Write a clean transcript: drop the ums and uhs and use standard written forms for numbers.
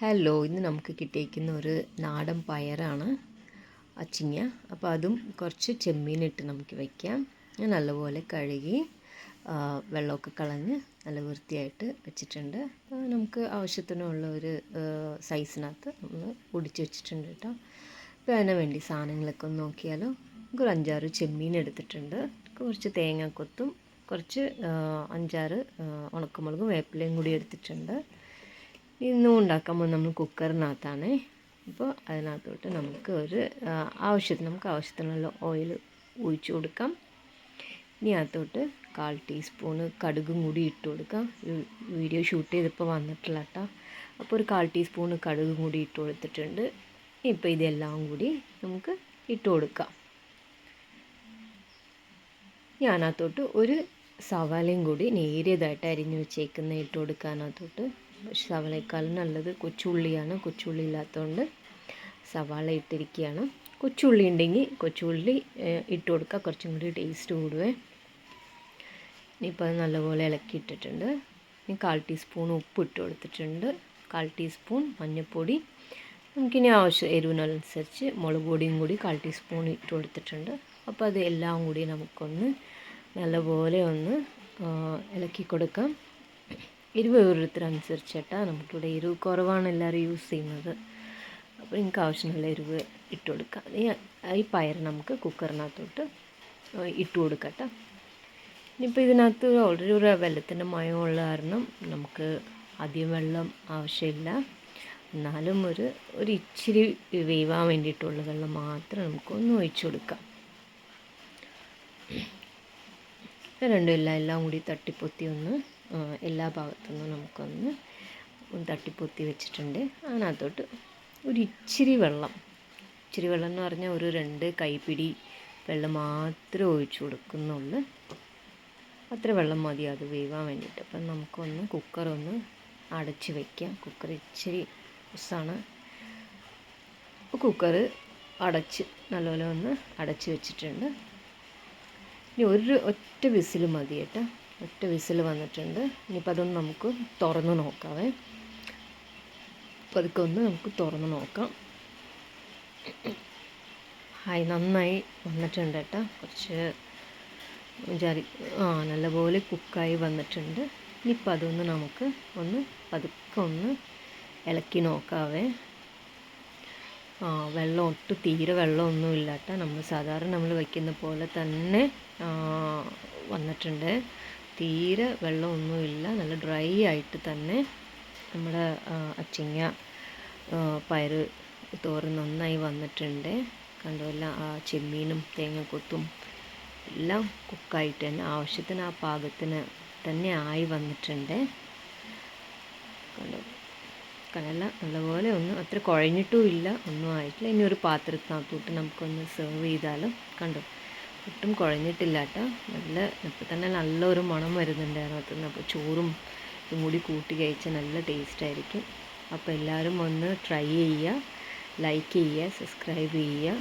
Hello, ഇന്ന് നമുക്ക് കിട്ടിയിരിക്കുന്ന ഒരു നാടൻ പയറാണ് അച്ചിങ്ങ. അപ്പോൾ അതും കുറച്ച് ചെമ്മീനിട്ട് നമുക്ക് വയ്ക്കാം. ഞാൻ നല്ലപോലെ കഴുകി വെള്ളമൊക്കെ കളഞ്ഞ് നല്ല വൃത്തിയായിട്ട് വെച്ചിട്ടുണ്ട്. നമുക്ക് ആവശ്യത്തിനുള്ള ഒരു സൈസിനകത്ത് നമ്മൾ പൊടിച്ച് വെച്ചിട്ടുണ്ട് കേട്ടോ. അപ്പോൾ അതിന് വേണ്ടി സാധനങ്ങളൊക്കെ ഒന്ന് നോക്കിയാലോ. നമുക്ക് ഒരു 5-6 ചെമ്മീൻ എടുത്തിട്ടുണ്ട്. കുറച്ച് തേങ്ങാക്കൊത്തും കുറച്ച് 5-6 ഉണക്കമുളകും വേപ്പിലയും കൂടി എടുത്തിട്ടുണ്ട്. ഇന്നും ഉണ്ടാക്കുമ്പോൾ നമ്മൾ കുക്കറിനകത്താണ്. അപ്പോൾ അതിനകത്തോട്ട് നമുക്ക് ആവശ്യത്തിനുള്ള ഓയിൽ ഒഴിച്ച് കൊടുക്കാം. ഇനി അകത്തോട്ട് 1/4 ടീസ്പൂണ് കടുകും കൂടി ഇട്ട് കൊടുക്കാം. വീഡിയോ ഷൂട്ട് ചെയ്തപ്പോൾ വന്നിട്ടില്ല കേട്ടോ. അപ്പോൾ ഒരു 1/4 ടീസ്പൂണ് കടുകും കൂടി ഇട്ട് കൊടുത്തിട്ടുണ്ട്. ഇപ്പോൾ ഇതെല്ലാം കൂടി നമുക്ക് ഇട്ട് കൊടുക്കാം. അതിനകത്തോട്ട് ഒരു സവാളയും കൂടി നേരിയതായിട്ട് അരിഞ്ഞ് വെച്ചേക്കുന്ന ഇട്ട് കൊടുക്കാനകത്തോട്ട്. പക്ഷെ സവാളയേക്കാളും നല്ലത് കൊച്ചുള്ളിയാണ്. കൊച്ചുള്ളി ഇല്ലാത്തതുകൊണ്ട് സവാള ഇട്ടിരിക്കുകയാണ്. കൊച്ചുള്ളി ഉണ്ടെങ്കിൽ കൊച്ചുള്ളി ഇട്ട് കൊടുക്കുക, കുറച്ചും കൂടി ടേസ്റ്റ് കൂടുവേ. ഇനിയിപ്പോൾ അത് നല്ലപോലെ ഇളക്കിയിട്ടിട്ടുണ്ട്. ഇനി 1/4 ടീസ്പൂൺ ഉപ്പ് ഇട്ട് കൊടുത്തിട്ടുണ്ട്. 1/4 ടീസ്പൂൺ മഞ്ഞൾപ്പൊടി. നമുക്കിനി എരിവിനനുസരിച്ച് മുളക് പൊടിയും കൂടി 1/4 ടീസ്പൂൺ ഇട്ട് കൊടുത്തിട്ടുണ്ട്. അപ്പോൾ അത് എല്ലാം കൂടി നമുക്കൊന്ന് നല്ലപോലെ ഒന്ന് ഇളക്കി കൊടുക്കാം. എരിവ് ഓരോരുത്തരനുസരിച്ചിട്ടാണ്. നമുക്കിവിടെ എരിവ് കുറവാണ് എല്ലാവരും യൂസ് ചെയ്യുന്നത്. അപ്പോൾ നിങ്ങൾക്ക് ആവശ്യമുള്ള എരിവ് ഇട്ട് കൊടുക്കാം. ഈ പയർ നമുക്ക് കുക്കറിനകത്തോട്ട് ഇട്ട് കൊടുക്കാം കേട്ടോ. ഇനിയിപ്പോൾ ഇതിനകത്ത് ഓൾറെഡി ഒരു വെള്ളത്തിൻ്റെ മയമുള്ള കാരണം നമുക്ക് അധികം വെള്ളം ആവശ്യമില്ല. എന്നാലും ഒരു ഇച്ചിരി വേവാൻ വേണ്ടിയിട്ടുള്ള വെള്ളം മാത്രം നമുക്കൊന്ന് ഒഴിച്ചു കൊടുക്കാം. രണ്ടും എല്ലാം കൂടി തട്ടിപ്പൊത്തി ഒന്ന് എല്ലാ ഭാഗത്തുനിന്നും നമുക്കൊന്ന് തട്ടിപ്പൊത്തി വെച്ചിട്ടുണ്ട്. അതിനകത്തോട്ട് ഒരു ഇച്ചിരി വെള്ളം എന്ന് പറഞ്ഞാൽ ഒരു 2 കൈപ്പിടി വെള്ളം മാത്രമേ ഒഴിച്ചു കൊടുക്കുന്നുള്ളൂ. അത്ര വെള്ളം മതി അത് വേവാൻ വേണ്ടിയിട്ട്. അപ്പം നമുക്കൊന്ന് കുക്കറൊന്ന് അടച്ച് വയ്ക്കാം. കുക്കർ ഇച്ചിരി ഉസാണ്. കുക്കർ നല്ലപോലെ ഒന്ന് അടച്ച് വെച്ചിട്ടുണ്ട്. ഇനി ഒറ്റ വിസിൽ മതി കേട്ടോ. ഒറ്റ വിസിൽ വന്നിട്ടുണ്ട്. ഇനിയിപ്പോൾ അതൊന്ന് നമുക്ക് തുറന്ന് നോക്കാവേ. അപ്പോൾ അതൊക്കെ ഒന്ന് നമുക്ക് തുറന്ന് നോക്കാം. നന്നായി വന്നിട്ടുണ്ട് കേട്ടോ. കുറച്ച് നല്ലപോലെ കുക്കായി വന്നിട്ടുണ്ട്. ഇനിയിപ്പോൾ അതൊന്ന് നമുക്ക് പതുക്കെ ഒന്ന് ഇളക്കി നോക്കാവേ. തീരെ വെള്ളമൊന്നും ഇല്ല കേട്ടോ. നമ്മൾ വയ്ക്കുന്ന പോലെ തന്നെ വന്നിട്ടുണ്ട്. തീരെ വെള്ളമൊന്നുമില്ല. നല്ല ഡ്രൈ ആയിട്ട് തന്നെ നമ്മുടെ അച്ചിങ്ങ പയർ തോരൻ നന്നായി വന്നിട്ടുണ്ട്. കണ്ടുമല്ല, ചെമ്മീനും തേങ്ങക്കൊത്തും എല്ലാം കുക്കായിട്ട് തന്നെ ആവശ്യത്തിന് പാകത്തിന് തന്നെ ആയി വന്നിട്ടുണ്ട്. കണ്ടല്ല, നല്ലപോലെ അത്ര കുഴഞ്ഞിട്ടും ഇല്ല, ഒന്നും ആയിട്ടില്ല. ഇനി ഒരു പാത്രത്തിനകത്തോട്ട് നമുക്കൊന്ന് സെർവ് ചെയ്താലും. കണ്ടോ, ഒട്ടും കുഴഞ്ഞിട്ടില്ല കേട്ടോ. ഇപ്പോൾ തന്നെ നല്ലൊരു മണം വരുന്നുണ്ട് അതിനകത്തുനിന്ന്. അപ്പോൾ ചോറും ഇതും കൂടി കൂട്ടി കഴിച്ചാൽ നല്ല ടേസ്റ്റായിരിക്കും. അപ്പോൾ എല്ലാവരും ഒന്ന് ട്രൈ ചെയ്യുക, ലൈക്ക് ചെയ്യുക, സബ്സ്ക്രൈബ് ചെയ്യുക.